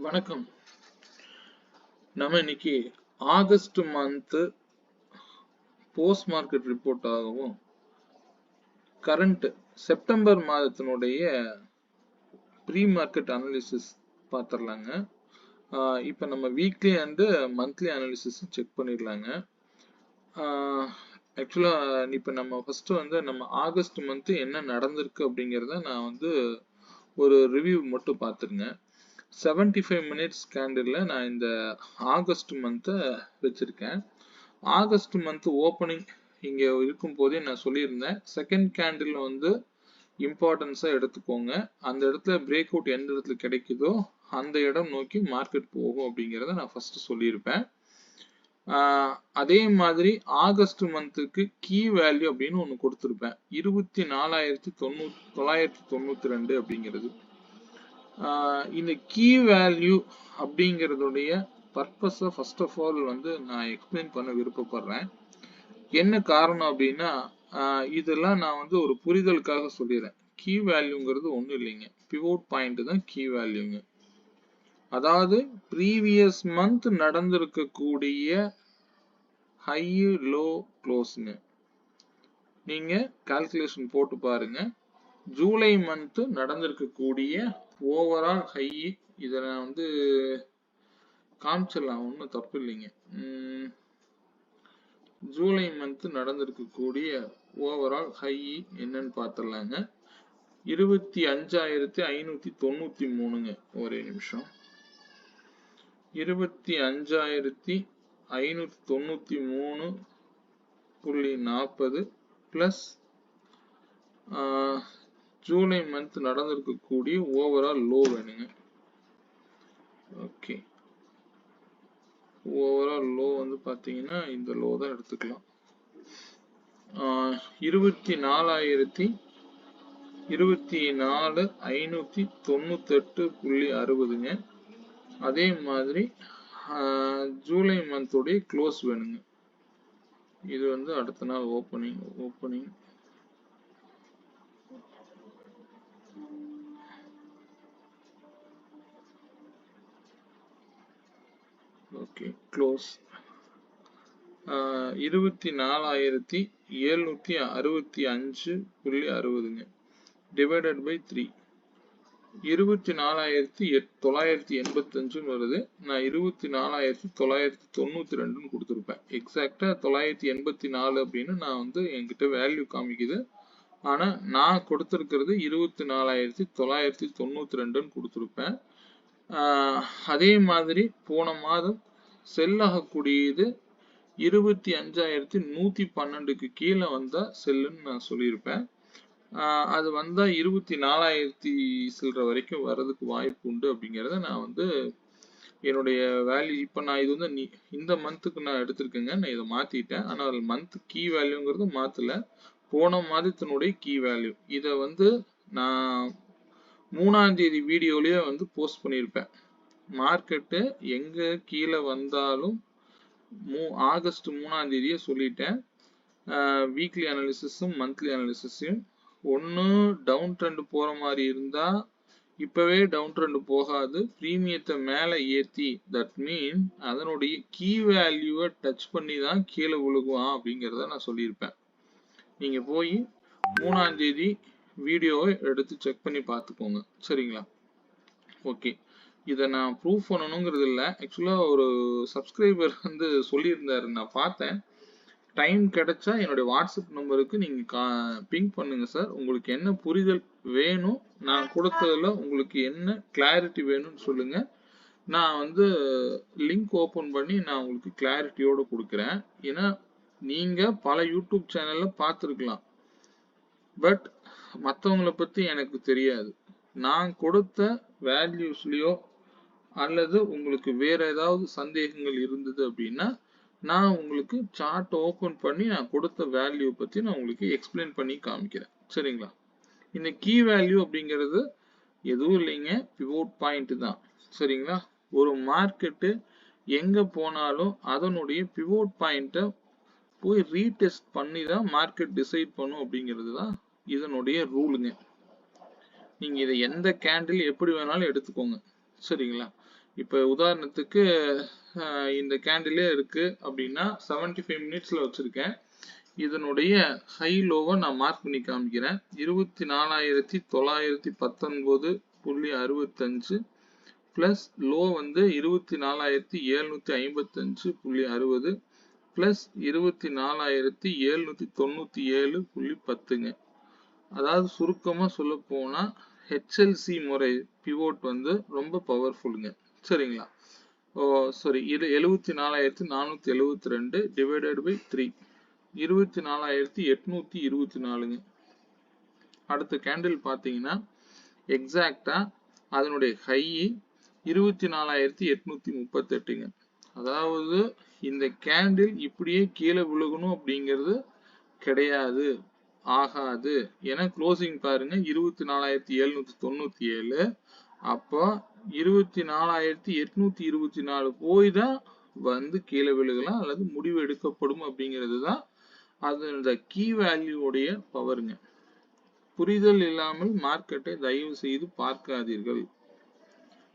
வணக்கம். நம்ம இன்னைக்கு August month post market report ஆகவும் கரண்ட் செப்டம்பர் மாதத்தினுடைய ப்ரீ மார்க்கெட் அனாலிசிஸ் பார்த்துடலாங்க. இப்போ நம்ம weekly and monthly analysis check பண்ணிடலாங்க. ஆக்சுவலாக இப்போ நம்ம ஃபர்ஸ்ட் நம்ம ஆகஸ்ட் மந்த் என்ன நடந்திருக்கு அப்படிங்கிறத நான் ஒரு ரிவ்யூ மட்டும் பார்த்துருங்க. 75 மினிட்ஸ் கேண்டில் நான் இந்த ஆகஸ்ட் மந்த்தை வச்சிருக்கேன். ஆகஸ்ட் மந்த் ஓப்பனிங் இங்கே இருக்கும் போதே நான் சொல்லியிருந்தேன், செகண்ட் கேண்டில் இம்பார்ட்டன்ஸாக எடுத்துக்கோங்க. அந்த இடத்துல பிரேக் அவுட் எந்த இடத்துல கிடைக்குதோ அந்த இடம் நோக்கி மார்க்கெட் போகும் அப்படிங்கிறத நான் ஃபர்ஸ்ட் சொல்லியிருப்பேன். அதே மாதிரி ஆகஸ்ட் மந்த்துக்கு கீ வேல்யூ அப்படின்னு ஒன்று கொடுத்துருப்பேன், 24,992 அப்படிங்கிறது. இந்த கீ வேல்யூ அப்படிங்கிறதுடைய பர்பஸை ஃபர்ஸ்ட் ஆஃப் ஆல் நான் எக்ஸ்பிளைன் பண்ண விருப்பப்படுறேன். என்ன காரணம் அப்படின்னா, இதெல்லாம் நான் ஒரு புரிதலுக்காக சொல்லிடுறேன். கீ வேல்யூங்கிறது ஒன்றும் இல்லைங்க, பிவோட் பாயிண்ட் தான் கீ வேல்யூங்க. அதாவது ப்ரீவியஸ் மந்த் நடந்திருக்கக்கூடிய ஹை லோ க்ளோஸ்ங்க. நீங்க கால்குலேஷன் போட்டு பாருங்க. ஜூலை மந்த் நடந்திருக்கக்கூடிய ஓவரால் ஹை, இதை நான் காமிச்சிடலாம், ஒன்றும் தப்பு இல்லைங்க. ஜூலை மந்த் நடந்திருக்கக்கூடிய ஓவரால் ஹை என்னன்னு பார்த்துடலாங்க. 25,593ங்க. ஒரே நிமிஷம். 25,593.40 பிளஸ் ஜூலை மந்த் நடந்திருக்கக்கூடிய ஓவரால் லோ வேணுங்க. ஓகே, ஓவரால் லோ பாத்தீங்கன்னா இந்த லோ தான் எடுத்துக்கலாம். 24,598.60ங்க. அதே மாதிரி ஜூலை மந்தோடைய க்ளோஸ் வேணுங்க. இது அடுத்த நாள் ஓப்பனிங். ஓகே, க்ளோஸ் 24,765.60ங்க டிவைடட் பை 3. 24,985 வருது. நான் 24,992 கொடுத்துருப்பேன். எக்ஸாக்டா 984 அப்படின்னு நான் என்கிட்ட வேல்யூ காமிக்குது. ஆனா நான் கொடுத்திருக்கிறது 24,992 கொடுத்துருப்பேன். அதே மாதிரி போன மாதம் செல் ஆகக்கூடியது 25,112க்கு கீழே வந்தா செல்லுன்னு நான் சொல்லியிருப்பேன். அது 24,000 சில்லற வரைக்கும் வர்றதுக்கு வாய்ப்பு உண்டு அப்படிங்கிறத நான் என்னுடைய வேல்யூ இப்போ நான் இது இந்த மந்த்துக்கு நான் எடுத்திருக்கேங்க. நான் இதை மாத்திட்டேன். ஆனால் அதில் மந்த் கீ வேல்யூங்கிறது மாத்தல, போன மாதத்தினுடைய கீ வேல்யூ. இதை நான் 3ஆம் தேதி வீடியோலயே போஸ்ட் பண்ணியிருப்பேன். மார்க்கெட்டு எங்க கீழே வந்தாலும் ஆகஸ்ட் 3ஆம் தேதியே சொல்லிட்டேன். வீக்லி அனாலிசிஸும் மந்த்லி அனாலிசிஸையும் ஒன்று டவுன் ட்ரெண்ட் போற மாதிரி இருந்தா இப்பவே டவுன் ட்ரெண்ட் போகாது, பிரீமியத்தை மேலே ஏற்றி, தட் மீன் அதனுடைய கீ வேல்யூவை டச் பண்ணி தான் கீழே விழுகுவான் அப்படிங்கிறத நான் சொல்லியிருப்பேன். நீங்க போய் 3ஆம் தேதி வீடியோவை எடுத்து செக் பண்ணி பார்த்துக்கோங்க, சரிங்களா? ஓகே, இதை நான் ப்ரூவ் பண்ணணுங்கிறது இல்லை. ஆக்சுவலாக ஒரு சப்ஸ்கிரைபர் சொல்லியிருந்தாரு, நான் பார்த்தேன். டைம் கிடைச்சா என்னுடைய வாட்ஸ்அப் நம்பருக்கு நீங்கள் பிங் பண்ணுங்க சார். உங்களுக்கு என்ன புரிதல் வேணும், நான் கொடுத்ததில் உங்களுக்கு என்ன கிளாரிட்டி வேணும்னு சொல்லுங்க. நான் லிங்க் ஓப்பன் பண்ணி நான் உங்களுக்கு கிளாரிட்டியோடு கொடுக்குறேன். ஏன்னா நீங்கள் பல யூடியூப் சேனலில் பார்த்துருக்கலாம், பட் மற்றவங்களை பற்றி எனக்கு தெரியாது. நான் கொடுத்த வேல்யூஸ்லையோ அல்லது உங்களுக்கு வேற ஏதாவது சந்தேகங்கள் இருந்தது அப்படின்னா நான் உங்களுக்கு சார்ட் ஓப்பன் பண்ணி நான் கொடுத்த வேல்யூ பத்தி நான் உங்களுக்கு எக்ஸ்பிளைன் பண்ணி காமிக்கிறேன், சரிங்களா? இந்த கீ வேல்யூ அப்படிங்கிறது எதுவும் இல்லைங்க, பிவோட் பாயிண்ட் தான், சரிங்களா? ஒரு மார்க்கெட்டு எங்க போனாலும் அதனுடைய பிவோட் பாயிண்ட்டை போய் ரீடெஸ்ட் பண்ணி தான் மார்க்கெட் டிசைட் பண்ணும் அப்படிங்கிறது தான் இதனுடைய ரூலுங்க. நீங்க இதை எந்த கேண்டில் எப்படி வேணாலும் எடுத்துக்கோங்க, சரிங்களா? இப்போ உதாரணத்துக்கு இந்த கேண்டிலே இருக்கு அப்படின்னா 75 மினிட்ஸ்ல வச்சிருக்கேன். இதனுடைய ஹை லோவை நான் மார்க் பண்ணி காமிக்கிறேன். 24,919.65 பிளஸ் லோ வந்து 24,755.60 பிளஸ் 24,797.10ங்க. அதாவது சுருக்கமா சொல்ல போனா ஹெச்எல்சி முறை பிவோட் வந்து ரொம்ப பவர்ஃபுல்லுங்க. சரிங்களா? சாரி, இது 74,472 டிவைடட் பை 3 24,824ங்க. அடுத்த கேண்டில் பார்த்தீங்கன்னா எக்ஸாக்டா அதனுடைய ஹை 24,838ங்க. அதாவது இந்த கேண்டில் இப்படியே கீழே விழுகணும் அப்படிங்கிறது கிடையாது, ஆகாது. ஏன்னா க்ளோசிங் பாருங்க 24,797. அப்போ 24,824 போய் தான் வந்து கீழே விழுகலாம் அல்லது முடிவு எடுக்கப்படும் அப்படிங்கிறது தான் அதோட கீ வேல்யூடைய பவருங்க. புரிதல் இல்லாமல் மார்க்கெட்டை தயவு செய்து பார்க்காதீர்கள்.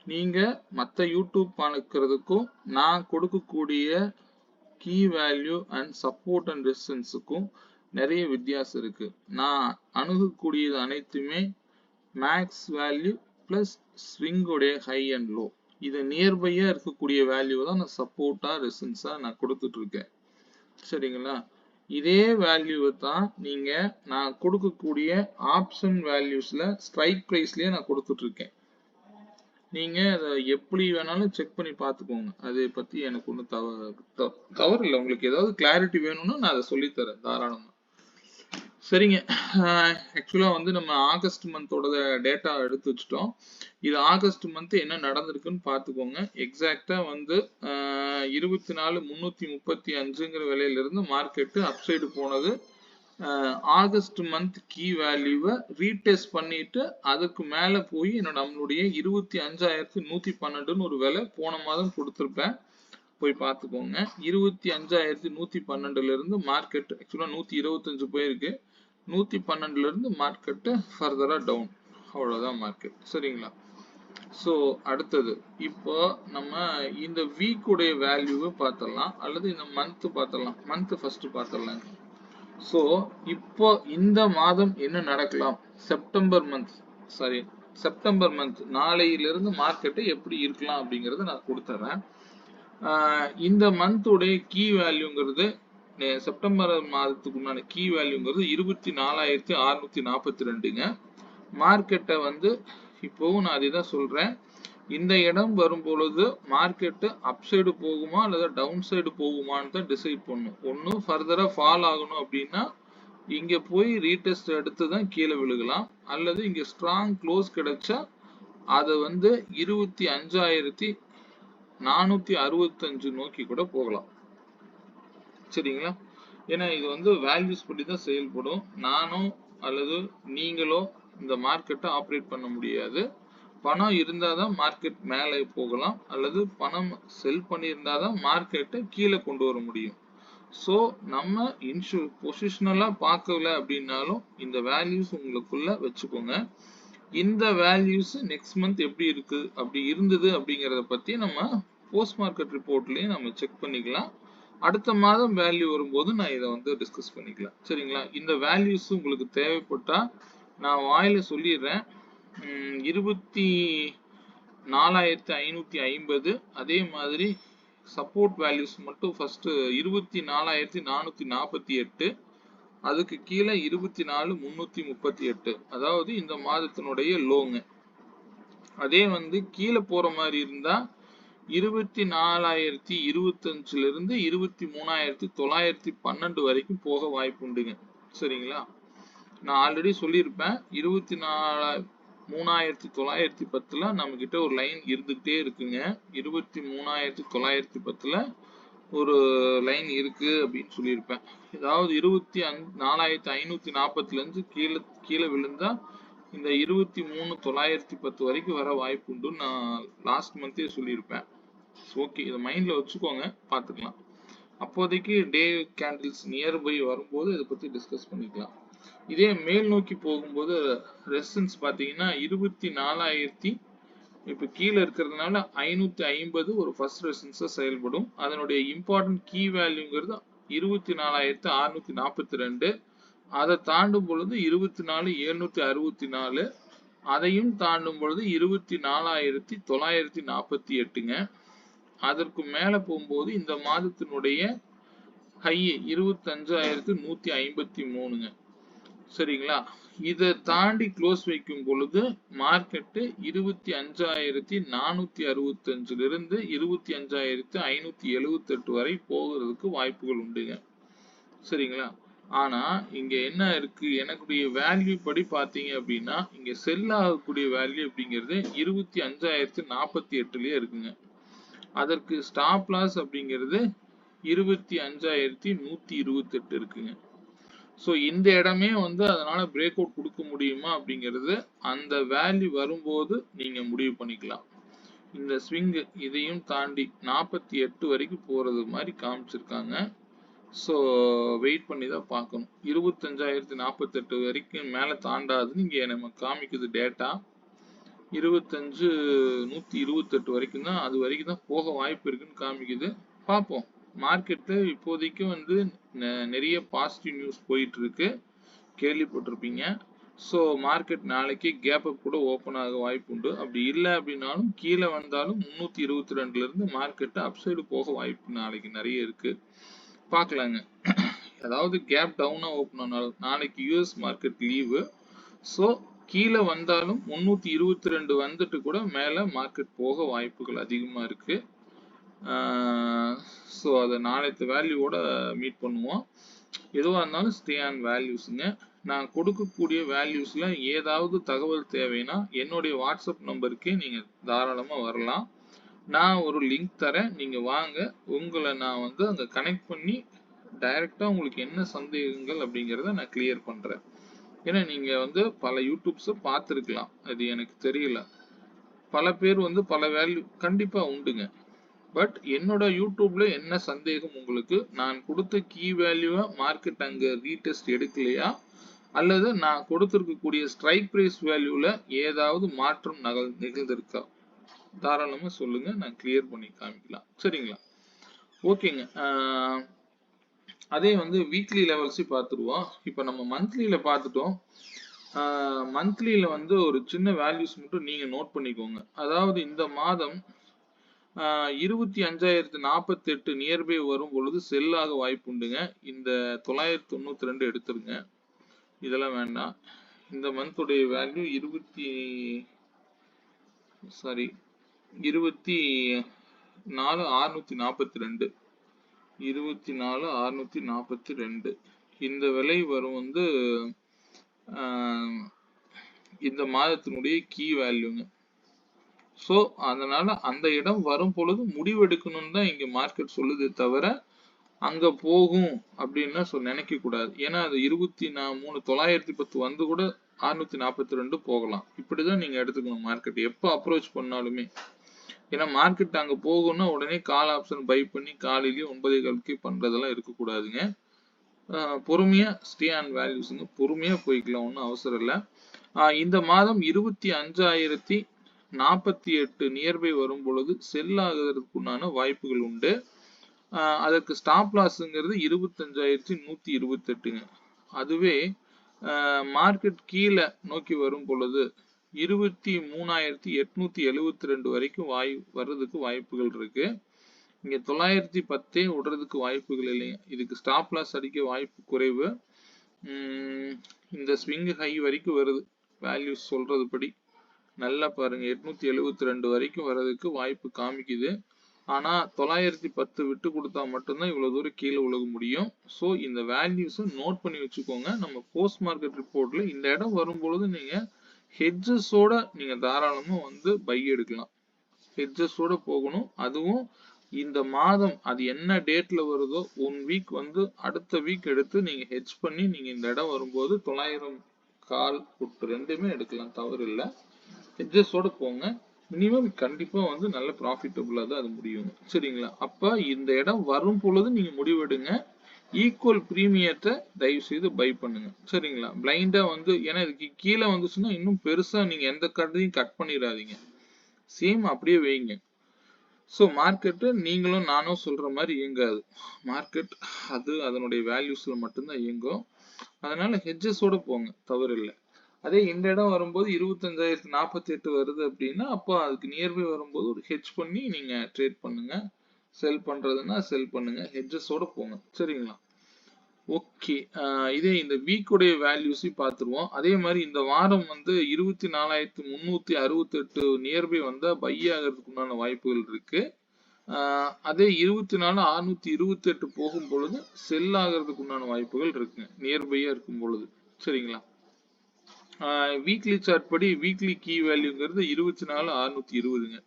நீங்க மற்ற யூடியூப் பார்க்கிறதுக்கும் நான் கொடுக்கக்கூடிய key value and support and ரெசிஸ்டன்ஸுக்கும் நிறைய வித்தியாசம் இருக்கு. நான் அணுகக்கூடியது அனைத்துமே மேக்ஸ் வேல்யூ பிளஸ் ஸ்விங்கோடைய ஹை அண்ட் லோ. இது நியர்பையா இருக்கக்கூடிய வேல்யூ தான் நான் சப்போர்ட்டா ரெசிஸ்டன்ஸா நான் கொடுத்துட்டு இருக்கேன். சரிங்களா? இதே வேல்யூவை தான் நீங்க நான் கொடுக்கக்கூடிய ஆப்ஷன் வேல்யூஸ்ல ஸ்ட்ரைக் பிரைஸ்லயே நான் கொடுத்துட்டு இருக்கேன். நீங்க அதை எப்படி வேணாலும் செக் பண்ணி பார்த்துக்கோங்க. அதை பத்தி எனக்கு ஒன்றும் தவறு இல்லை. உங்களுக்கு ஏதாவது கிளாரிட்டி வேணும்னா நான் அதை சொல்லித்தரேன் தாராளமா. சரிங்க. ஆக்சுவலா வந்து நம்ம ஆகஸ்ட் மந்தோட டேட்டா எடுத்து வச்சுட்டோம். இது ஆகஸ்ட் மந்த் என்ன நடந்திருக்குன்னு பார்த்துக்கோங்க. எக்ஸாக்டா வந்து 24,335ங்கிற விலையில இருந்து மார்க்கெட்டு அப்சைடு போனது. ஆகஸ்ட் மந்த் கீ வேல்யூவை ரீடெஸ்ட் பண்ணிட்டு அதுக்கு மேல போய் நம்மளுடைய 25,112ன்னு ஒரு விலை போன மாதம் கொடுத்துருப்பேன். போய் பார்த்துக்கோங்க. 25,112ல இருந்து மார்க்கெட் ஆக்சுவலா 125 போயிருக்கு. 112ல இருந்து மார்க்கெட் ஃபர்தரா டவுன். அவ்வளவுதான் மார்க்கெட். சரிங்களா? ஸோ அடுத்தது இப்போ நம்ம இந்த வீக் உடைய வேல்யூவை பார்த்தலாம் அல்லது இந்த மந்த் பார்த்தலாம். மந்த் ஃபர்ஸ்ட் பார்த்தலாம். ஸோ இப்போ இந்த மாதம் என்ன நடக்கலாம்? செப்டம்பர் மந்த் நாளையிலிருந்து மார்க்கெட்டு எப்படி இருக்கலாம் அப்படிங்கறத நான் கொடுத்துறேன். இந்த மந்தோடைய கீ வேல்யூங்கிறது செப்டம்பர் மாதத்துக்கு உண்டான கீ வேல்யூங்கிறது 24,642ங்க. மார்க்கெட்டை வந்து இப்போவும் நான் அதுதான் சொல்றேன். இந்த இடம் வரும் பொழுது மார்க்கெட்டு அப்சைடு போகுமா அல்லது டவுன் சைடு போகுமான்னு தான் டிசைட் பண்ணும். ஒன்னும் ஃபர்தரா ஃபால் ஆகணும் அப்படின்னா இங்க போய் ரீடெஸ்ட் எடுத்து தான் கீழே விழுகலாம், அல்லது இங்க ஸ்ட்ராங் க்ளோஸ் கிடைச்சா அதை வந்து 25,465 நோக்கி கூட போகலாம். சரிங்களா? ஏன்னா இது வந்து வேல்யூஸ் படி தான் செயல்படும். நானோ அல்லது நீங்களோ இந்த மார்க்கெட்டை ஆப்ரேட் பண்ண முடியாது. பணம் இருந்தாதான் மார்க்கெட் மேலே போகலாம், அல்லது பணம் செல் பண்ணியிருந்தாதான் மார்க்கெட்டை கீழே கொண்டு வர முடியும். ஸோ நம்ம பொசிஷனலா பார்க்கல அப்படின்னாலும் இந்த வேல்யூஸ் உங்களுக்குள்ள வச்சுக்கோங்க. இந்த வேல்யூஸ் நெக்ஸ்ட் மந்த் எப்படி இருக்கு, அப்படி இருந்தது அப்படிங்கறத பத்தி நம்ம போஸ்ட் மார்க்கெட் ரிப்போர்ட்லயும் நம்ம செக் பண்ணிக்கலாம். அடுத்த மாதம் வேல்யூ வரும்போது நான் இதை வந்து டிஸ்கஸ் பண்ணிக்கலாம். சரிங்களா? இந்த வேல்யூஸ் உங்களுக்கு தேவைப்பட்டா நான் வாயில சொல்லிடுறேன். 24,550. அதே மாதிரி சப்போர்ட் வேல்யூஸ் மட்டும் ஃபர்ஸ்ட் 24,448. அதுக்கு கீழே 24,338. அதாவது இந்த மாதத்தினுடைய லோங்க. அதே வந்து கீழே போற மாதிரி இருந்தா 24,025ல இருந்து 23,912 வரைக்கும் போக வாய்ப்பு உண்டுங்க. சரிங்களா? நான் ஆல்ரெடி சொல்லியிருப்பேன். 23,910ல நம்ம கிட்ட ஒரு லைன் இருந்துகிட்டே இருக்குங்க. 23,910ல ஒரு லைன் இருக்கு அப்படின்னு சொல்லியிருப்பேன். அதாவது 24,540ல இருந்து கீழே விழுந்தா இந்த 23,910 வரைக்கும் வர வாய்ப்பு உண்டு. நான் லாஸ்ட் மந்தே சொல்லியிருப்பேன். ஓகே, இதை மைண்ட்ல வச்சுக்கோங்க, பார்த்துக்கலாம். அப்போதைக்கு டே கேண்டில்ஸ் நியர்பை வரும்போது இதை பத்தி டிஸ்கஸ் பண்ணிக்கலாம். இதே மேல் நோக்கி போகும்போது ரெசிஸ்டன்ஸ் பார்த்தீங்கன்னா 24,000 இப்ப கீழே இருக்கிறதுனால 550 ஒரு ஃபர்ஸ்ட் ரெசிஸ்டன்ஸா செயல்படும். அதனுடைய இம்பார்ட்டன்ட் கீ வேல்யூங்கிறது 24,642. அதை தாண்டும் பொழுது 24,764. அதையும் தாண்டும் பொழுது 24,948ங்க. அதற்கு மேல போகும்போது இந்த மாதத்தினுடைய ஹை 25,153ங்க. சரிங்களா? இதை தாண்டி க்ளோஸ் வைக்கும் பொழுது மார்க்கெட்டு 25,465 இருந்து 25,578 வரை போகிறதுக்கு வாய்ப்புகள் உண்டுங்க. சரிங்களா? ஆனா இங்க என்ன இருக்கு, எனக்குடைய வேல்யூ படி பாத்தீங்க அப்படின்னா இங்க செல் ஆகக்கூடிய வேல்யூ அப்படிங்கிறது 25,048லயே இருக்குங்க. அதற்கு ஸ்டாப் லாஸ் அப்படிங்கிறது 25,128 இருக்குங்க. ஸோ இந்த இடமே வந்து அதனால பிரேக் அவுட் கொடுக்க முடியுமா அப்படிங்கிறது அந்த வேல்யூ வரும்போது நீங்க முடிவு பண்ணிக்கலாம். இந்த ஸ்விங் இதையும் தாண்டி 48 வரைக்கும் போறது மாதிரி காமிச்சிருக்காங்க. ஸோ வெயிட் பண்ணி தான் பார்க்கணும். 25,048 வரைக்கும் மேலே தாண்டாதுன்னு இங்கே நம்ம காமிக்குது டேட்டா. 128 வரைக்கும் தான், அது வரைக்கும் தான் போக வாய்ப்பு இருக்குன்னு காமிக்குது. பார்ப்போம். மார்க்கெட்டு இப்போதைக்கு வந்து நிறைய பாசிட்டிவ் நியூஸ் போயிட்டு இருக்கு, கேள்விப்பட்டிருப்பீங்க. ஸோ மார்க்கெட் நாளைக்கு கேப் அப் கூட ஓப்பன் ஆக வாய்ப்பு உண்டு. அப்படி இல்லை அப்படின்னாலும் கீழே வந்தாலும் 322 இருந்து மார்க்கெட்டு அப்சைடு போக வாய்ப்பு நாளைக்கு நிறைய இருக்கு. பார்க்கலாங்க. அதாவது கேப் டவுனா ஓப்பன் ஆனாலும் நாளைக்கு யூஎஸ் மார்க்கெட் லீவு. ஸோ கீழே வந்தாலும் 322 வந்துட்டு கூட மேலே மார்க்கெட் போக வாய்ப்புகள் அதிகமாக இருக்கு. ஸோ அதை நாளைக்கு வேல்யூவோட மீட் பண்ணுவோம். எதுவாக இருந்தாலும் ஸ்டே ஆன் வேல்யூஸுங்க. நான் கொடுக்கக்கூடிய வேல்யூஸில் ஏதாவது தகவல் தேவைன்னா என்னுடைய வாட்ஸ்அப் நம்பருக்கே நீங்கள் தாராளமாக வரலாம். நான் ஒரு லிங்க் தரேன், நீங்கள் வாங்க. உங்களை நான் வந்து அங்கே கனெக்ட் பண்ணி டைரெக்டாக உங்களுக்கு என்ன சந்தேகங்கள் அப்படிங்கிறத நான் கிளியர் பண்ணுறேன். ஏன்னா நீங்கள் வந்து பல யூடியூப்ஸை பார்த்துருக்கலாம், அது எனக்கு தெரியல. பல பேர் வந்து பல வேல்யூ கண்டிப்பாக உண்டுங்க. பட் என்னோட யூடியூப்ல என்ன சந்தேகம் உங்களுக்கு, நான் கொடுத்த கீ வேல்யூவை மார்க்கெட் அங்கே ரீடெஸ்ட் எடுக்கலையா, அல்லது நான் கொடுத்துருக்கக்கூடிய ஸ்ட்ரைக் பிரைஸ் வேல்யூல ஏதாவது மாற்றம் நிகழ்ந்திருக்கா, தாராளமாக சொல்லுங்க, நான் கிளியர் பண்ணி காமிக்கலாம். சரிங்களா? ஓகேங்க. அதே வந்து வீக்லி லெவல்ஸை பார்த்துருவோம். இப்போ நம்ம மந்த்லியில பார்த்துட்டோம். மந்த்லியில வந்து ஒரு சின்ன வேல்யூஸ் மட்டும் நீங்க நோட் பண்ணிக்கோங்க. அதாவது இந்த மாதம் 25,048 நியர்பை வரும் பொழுது செல்லாக வாய்ப்பு உண்டுங்க. இந்த 992 எடுத்துருங்க, இதெல்லாம் வேண்டாம். இந்த மந்த்துடைய வேல்யூ 24,642 24,642 இந்த விலை வரும் வந்து இந்த மாதத்தினுடைய கீ வேல்யூங்க. ஸோ அதனால அந்த இடம் வரும் பொழுது முடிவெடுக்கணும்னு தான் இங்க மார்க்கெட் சொல்லுதே தவிர அங்க போகும் அப்படின்னு நினைக்க கூடாது. ஏன்னா அது 910 வந்து கூட 642 போகலாம். இப்படிதான் நீங்க எடுத்துக்கணும் மார்க்கெட் எப்போ அப்ரோச் பண்ணாலுமே. ஏன்னா மார்க்கெட் அங்க போகும்னா உடனே கால் ஆப்ஷன் பை பண்ணி காலையிலேயே 9:15 பண்றதெல்லாம் இருக்கக்கூடாதுங்க. பொறுமையா ஸ்டே ஆன் வேல்யூஸுங்க, பொறுமையா போய்க்கலாம், ஒன்றும் அவசரம் இல்லை. இந்த மாதம் 25,048 நியர்பை வரும் பொழுது செல் ஆகுறதுக்குண்டான வாய்ப்புகள் உண்டு. அதற்கு ஸ்டாப் லாஸ்ங்கிறது 25,128ங்க. அதுவே மார்க்கெட் கீழே நோக்கி வரும் பொழுது 23,872 வரைக்கும் வர்றதுக்கு வாய்ப்புகள் இருக்கு. இங்க 910 விடுறதுக்கு வாய்ப்புகள் இல்லைங்க. இதுக்கு ஸ்டாப் லாஸ் அடிக்க வாய்ப்பு குறைவு. இந்த ஸ்விங் ஹை வரைக்கும் வருது வேல்யூஸ் சொல்றது படி. நல்லா பாருங்க, 872 வரைக்கும் வர்றதுக்கு வாய்ப்பு காமிக்குது. ஆனா 910 விட்டு கொடுத்தா மட்டும்தான் இவ்வளவு தூரம் கீழே உலக முடியும். ஸோ இந்த வேல்யூஸை நோட் பண்ணி வச்சுக்கோங்க. நம்ம போஸ்ட் மார்க்கெட் ரிப்போர்ட்ல இந்த இடம் வரும்பொழுது நீங்க ஹெட்ஜஸோட நீங்க தாராளமா வந்து பை எடுக்கலாம். ஹெட்ஜஸோட போகணும். அதுவும் இந்த மாதம் அது என்ன டேட்ல வருதோ 1 வீக் வந்து அடுத்த வீக் எடுத்து நீங்க ஹெட்ஜ் பண்ணி நீங்க இந்த இடம் வரும்போது 900 கால் புட் ரெண்டுமே எடுக்கலாம், தவறு இல்லை. ஹெட்ஜஸோட போங்க. மினிமம் கண்டிப்பா வந்து நல்ல ப்ராஃபிட்டபுளா தான் அது முடியுங்க. சரிங்களா? அப்ப இந்த இடம் வரும் பொழுது நீங்க முடிவெடுங்க. ஈக்குவல் பிரீமியத்தை தயவு செய்து பை பண்ணுங்க. சரிங்களா? பிளைண்டா வந்து, ஏன்னா இதுக்கு கீழே வந்துச்சுன்னா இன்னும் பெருசா நீங்க எந்த கடையும் கட் பண்ணிடாதீங்க. சேம் அப்படியே வைங்க. ஸோ மார்க்கெட்டு நீங்களும் நானும் சொல்ற மாதிரி இயங்காது. மார்க்கெட் அது அதனுடைய வேல்யூஸ்ல மட்டும்தான் இயங்கும். அதனால ஹெட்ஜஸோட போங்க, தவறு இல்லை. அதே இந்த இடம் வரும்போது 25,048 வருது அப்படின்னா, அப்போ அதுக்கு நியர்பை வரும்போது ஒரு ஹெட்ஜ் பண்ணி நீங்க ட்ரேட் பண்ணுங்க. செல் பண்றதுன்னா செல் பண்ணுங்க, ஹெட்ஜஸோட போங்க. சரிங்களா? ஓகே. இதே இந்த வீக்குடைய வேல்யூஸையும் பார்த்துருவோம். அதே மாதிரி இந்த வாரம் வந்து 24,368 நியர்பை வந்தா பை ஆகிறதுக்கு உண்டான வாய்ப்புகள் இருக்கு. அதே 24,628 போகும் பொழுது செல் ஆகிறதுக்கு உண்டான வாய்ப்புகள் இருக்குங்க, நியர்பையா இருக்கும் பொழுது. சரிங்களா? வீக்லி சார்ட் படி வீக்லி கீ வேல்யூங்கிறது 24,620ங்க.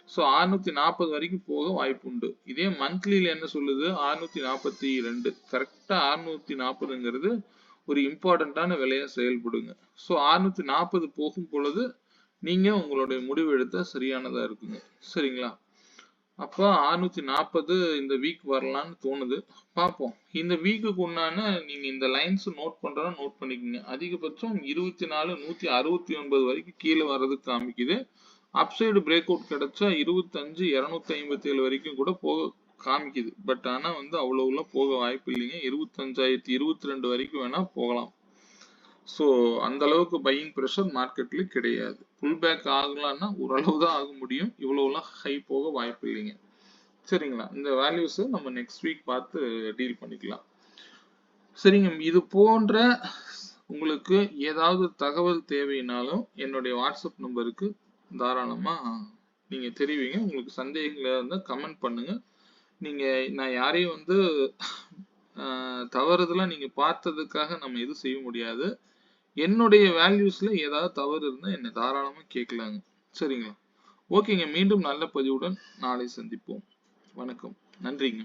ஸோ 640 வரைக்கும் போக வாய்ப்பு உண்டு. இதே மந்த்லியில என்ன சொல்லுது? 642. கரெக்டா 640ங்கிறது ஒரு இம்பார்ட்டன்டான விலையா செயல்படுங்க. ஸோ 640 போகும் பொழுது நீங்க உங்களுடைய முடிவு எடுத்தா சரியானதா இருக்குங்க. சரிங்களா? அப்போ 640 இந்த வீக் வரலான்னு தோணுது. பார்ப்போம். இந்த வீக்குக்கு உண்டான நீங்க இந்த லைன்ஸ் நோட் பண்றதா நோட் பண்ணிக்கோங்க. அதிகபட்சம் 24,169 வரைக்கும் கீழே வர்றதுக்கு காமிக்குது. அப்சைடு பிரேக் அவுட் கிடைச்சா 25,257 வரைக்கும் கூட போக காமிக்குது. பட் ஆனா வந்து அவ்வளவுலாம் போக வாய்ப்பு இல்லைங்க. 25,022 வரைக்கும் வேணா போகலாம். ஸோ அந்த அளவுக்கு பையிங் ப்ரெஷர் மார்க்கெட்ல கிடையாது. புல் பேக் ஆகலாம்னா ஓரளவு தான் ஆக முடியும். இவ்வளவுலாம் ஹை போக வாய்ப்பு இல்லைங்க. சரிங்களா? இந்த வேல்யூஸ் நம்ம நெக்ஸ்ட் வீக் பார்த்து டீல் பண்ணிக்கலாம். சரிங்க. இது போன்ற உங்களுக்கு ஏதாவது தகவல் தேவைனாலும் என்னுடைய வாட்ஸ்அப் நம்பருக்கு தாராளமா நீங்க தெரிவிங்க. உங்களுக்கு சந்தேகங்கள் இருந்தா கமெண்ட் பண்ணுங்க. நீங்க நான் யாரையும் வந்து தவறுதலா நீங்க பார்த்ததுக்காக நம்ம எதுவும் செய்ய முடியாது. என்னுடைய வேல்யூஸ்ல ஏதாவது தவறு இருந்தா என்னை தாராளமா கேட்கலாங்க. சரிங்களா? ஓகேங்க. மீண்டும் நல்ல பதிவுடன் நாளை சந்திப்போம். வணக்கம். நன்றிங்க.